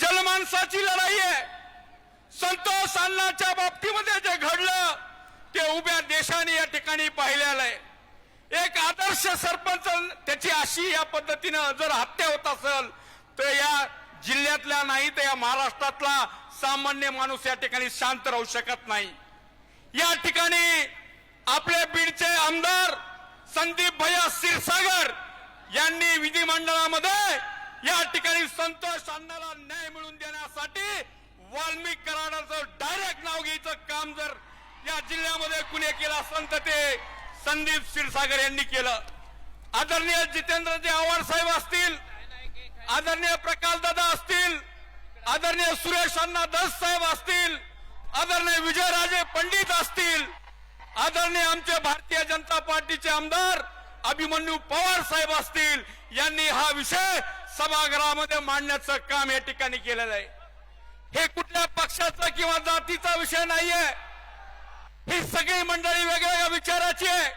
जनमानसाची लढाई आहे। संतोष अण्णांच्या बाबतीमध्ये जे घडलं ते उभ्या देशाने या ठिकाणी पाहिलेलं आहे। एक आदर्श सरपंच त्याची अशी या पद्धतीने जर हत्या होत असेल तर या जिल्ह्यातल्या नाही तर या महाराष्ट्रातला सामान्य माणूस या ठिकाणी शांत राहू शकत नाही। या ठिकाणी आपले बीडचे आमदार संदीप भैया क्षीरसागर यांनी विधिमंडळामध्ये या ठिकाणी संतोष अण्णाला न्याय मिळवून देण्यासाठी वाल्मिक कराडाचं डायरेक्ट नाव घ्यायचं काम जर या जिल्ह्यामध्ये कुणी केलं असेल तर ते संदीप क्षीरसागर यांनी केलं। आदरणीय जितेंद्रजी आव्हाड साहेब असतील, आदरणीय प्रकाश दादा असतील, आदरणीय सुरेश अण्णा दस साहेब असतील, आदरणीय विजयराजे पंडित असतील, आदरणीय आमचे भारतीय जनता पार्टीचे आमदार अभिमन्यू पवार साहेब असतील, यांनी हा विषय सभागृहामध्ये मांडण्याचं काम या ठिकाणी केलेलं आहे। हे कुठल्या पक्षाचा किंवा जातीचा विषय नाहीये, ही सगळी मंडळी वेगवेगळ्या विचाराची आहे।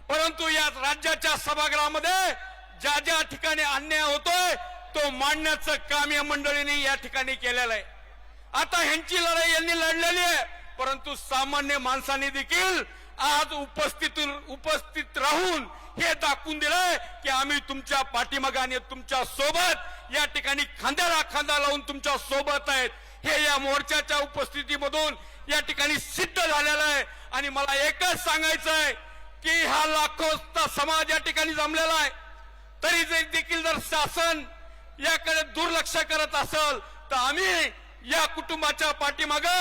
परंतु या राज्याच्या सभागृहामध्ये ज्या ज्या ठिकाणी अन्याय होतोय तो मांडण्याचं काम या मंडळीने या ठिकाणी केलेलं आहे। आता ह्यांची लढाई यांनी लढलेली आहे, परंतु सामान्य माणसांनी देखील आज उपस्थित राहून हे दाखवून दिलंय की आम्ही तुमच्या पाठीमागे तुमच्या सोबत या ठिकाणी खांद्याला खांदा लावून तुमच्या सोबत आहेत। हे या मोर्चाच्या उपस्थितीमधून या ठिकाणी सिद्ध झालेलं आहे। आणि मला एकच सांगायचं आहे की हा लाखोचा समाज या ठिकाणी जमलेला आहे, तरी देखील जर शासन याकडे दुर्लक्ष करत असेल तर आम्ही या कुटुंबाच्या पाठीमागे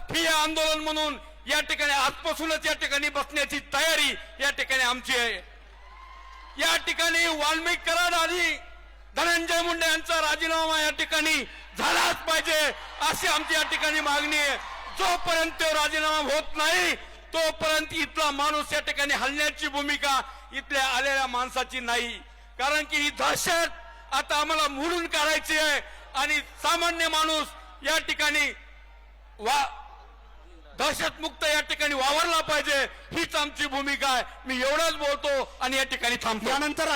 ठिय्या आंदोलन म्हणून या ठिकाणी आजपासूनच या ठिकाणी बसण्याची तयारी या ठिकाणी आमची आहे। या ठिकाणी वाल्मिक कराड आणि धनंजय मुंडे यांचा राजीनामा या ठिकाणी झालाच पाहिजे अशी आमची या ठिकाणी मागणी आहे। जोपर्यंत राजीनामा होत नाही तोपर्यंत इथला माणूस या ठिकाणी हलण्याची भूमिका इथल्या आलेल्या माणसाची नाही, कारण की ही दहशत आता आम्हाला मोडून काढायची आहे आणि सामान्य माणूस या ठिकाणी दहशतमुक्त या ठिकाणी वावरला पाहिजे, हीच आमची भूमिका आहे। मी एवढंच बोलतो आणि या ठिकाणी थांबतो। त्यानंतर